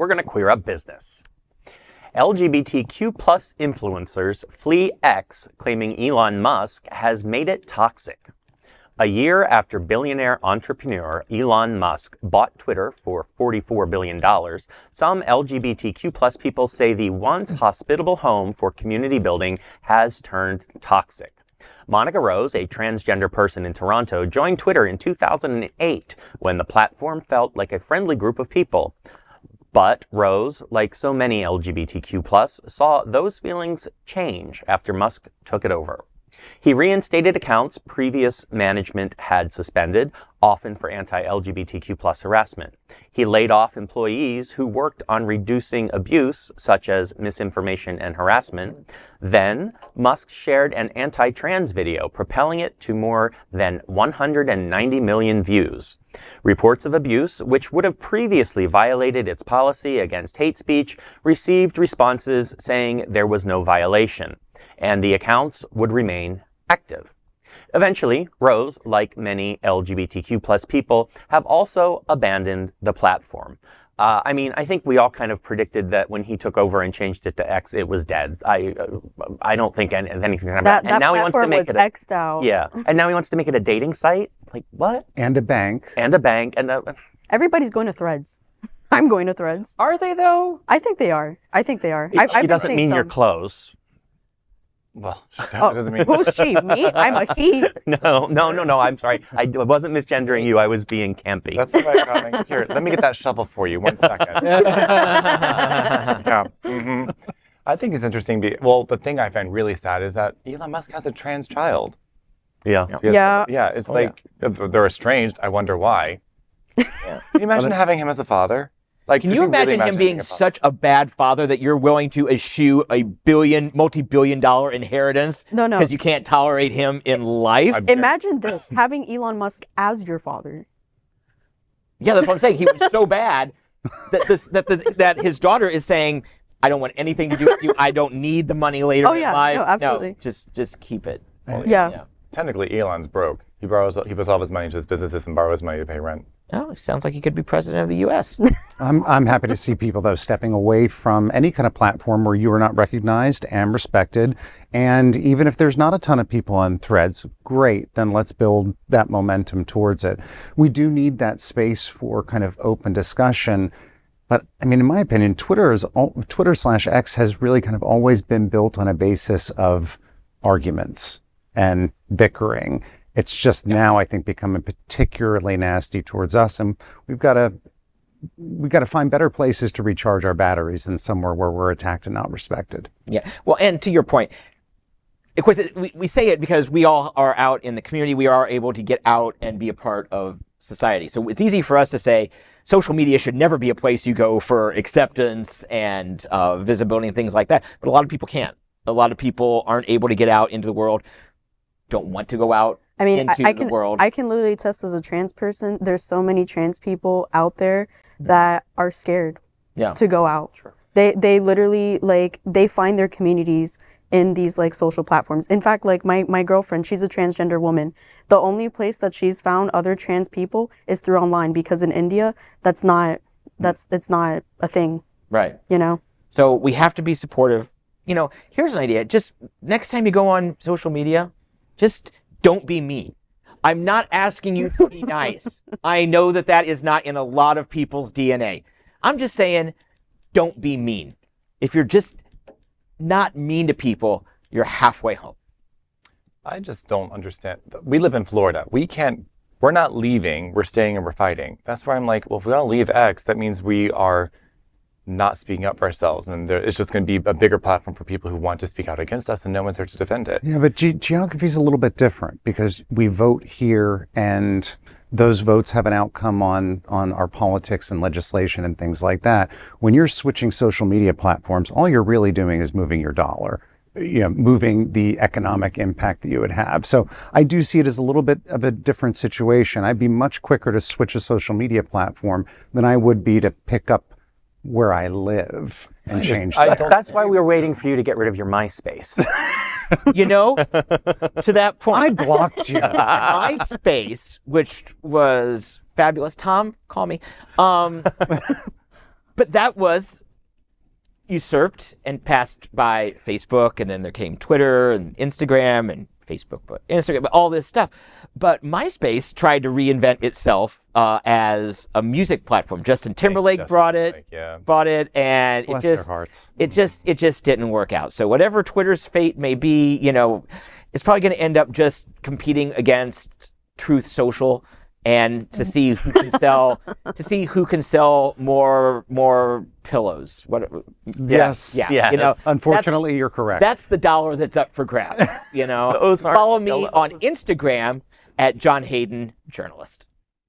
we're going to queer up business. LGBTQ plus influencers flee X, claiming Elon Musk has made it toxic. A year after billionaire entrepreneur Elon Musk bought Twitter for $44 billion, some LGBTQ plus people say the once hospitable home for community building has turned toxic. Monica Rose, a transgender person in Toronto, joined Twitter in 2008 when the platform felt like a friendly group of people. But Rose, like so many LGBTQ+, saw those feelings change after Musk took it over. He reinstated accounts previous management had suspended, often for anti-LGBTQ+ harassment. He laid off employees who worked on reducing abuse, such as misinformation and harassment. Then, Musk shared an anti-trans video, propelling it to more than 190 million views. Reports of abuse, which would have previously violated its policy against hate speech, received responses saying there was no violation, and the accounts would remain active. Eventually, Rose, like many LGBTQ+ people, have also abandoned the platform. I think we all kind of predicted that when he took over and changed it to X, it was dead. I don't think anything happened. And now he wants to make it X'd out. Yeah, and now he wants to make it a dating site. Like what? And a bank. And a bank. And everybody's going to Threads. I'm going to Threads. Are they though? I think they are. She doesn't mean you're close. Well, that doesn't mean... Who's she? Me? I'm a he. No, I'm sorry. I wasn't misgendering you. I was being campy. That's what I got. Here, let me get that shovel for you. 1 second. Yeah. Mm-hmm. I think it's interesting. The thing I find really sad is that Elon Musk has a trans child. Yeah. Yeah, it's they're estranged. I wonder why. Yeah. Can you imagine having him as a father? Like, can you imagine him being such a bad father that you're willing to eschew a multi-billion-dollar inheritance? No. Because you can't tolerate him in life? Imagine this, having Elon Musk as your father. Yeah, that's what I'm saying. He was so bad that his daughter is saying, I don't want anything to do with you. I don't need the money later in life. No, absolutely. No, just keep it. Yeah. Technically, Elon's broke. He puts all of his money into his businesses and borrows money to pay rent. Oh, it sounds like he could be president of the U.S. I'm happy to see people, though, stepping away from any kind of platform where you are not recognized and respected. And even if there's not a ton of people on Threads, great, then let's build that momentum towards it. We do need that space for kind of open discussion. But I mean, in my opinion, Twitter/X has really kind of always been built on a basis of arguments and bickering. It's just now, I think, becoming particularly nasty towards us, and we've got to find better places to recharge our batteries than somewhere where we're attacked and not respected. Yeah. Well, and to your point, of course, we say it because we all are out in the community. We are able to get out and be a part of society. So it's easy for us to say social media should never be a place you go for acceptance and visibility and things like that. But a lot of people can't. A lot of people aren't able to get out into the world, don't want to go out. I mean, the world. I can literally attest as a trans person, there's so many trans people out there that are scared to go out. Sure. They literally, they find their communities in these, social platforms. In fact, my girlfriend, she's a transgender woman. The only place that she's found other trans people is through online, because in India, it's not a thing. Right. You know? So we have to be supportive. Here's an idea. Just next time you go on social media, just don't be mean. I'm not asking you to be nice. I know that is not in a lot of people's DNA. I'm just saying, don't be mean. If you're just not mean to people, you're halfway home. I just don't understand. We live in Florida. We're not leaving. We're staying and we're fighting. That's where I'm like, well, if we all leave X, that means we are not speaking up for ourselves, and it's just going to be a bigger platform for people who want to speak out against us, and no one's there to defend it. Yeah, but geography is a little bit different, because we vote here, and those votes have an outcome on our politics and legislation and things like that. When you're switching social media platforms, all you're really doing is moving your dollar, moving the economic impact that you would have. So I do see it as a little bit of a different situation. I'd be much quicker to switch a social media platform than I would be to pick up where I live and change that. That's why we were waiting for you to get rid of your MySpace. To that point. I blocked you. MySpace, which was fabulous. Tom, call me. But that was usurped and passed by Facebook, and then there came Twitter and Instagram and Facebook, but Instagram, but all this stuff. But MySpace tried to reinvent itself as a music platform. Justin Timberlake bought it, and Bless their hearts. it just didn't work out. So whatever Twitter's fate may be, it's probably going to end up just competing against Truth Social, and to see who can sell more pillows. Yes. Yes. Unfortunately, you're correct. That's the dollar that's up for grabs. Those aren't Follow me pillows. on Instagram at John Hayden Journalist.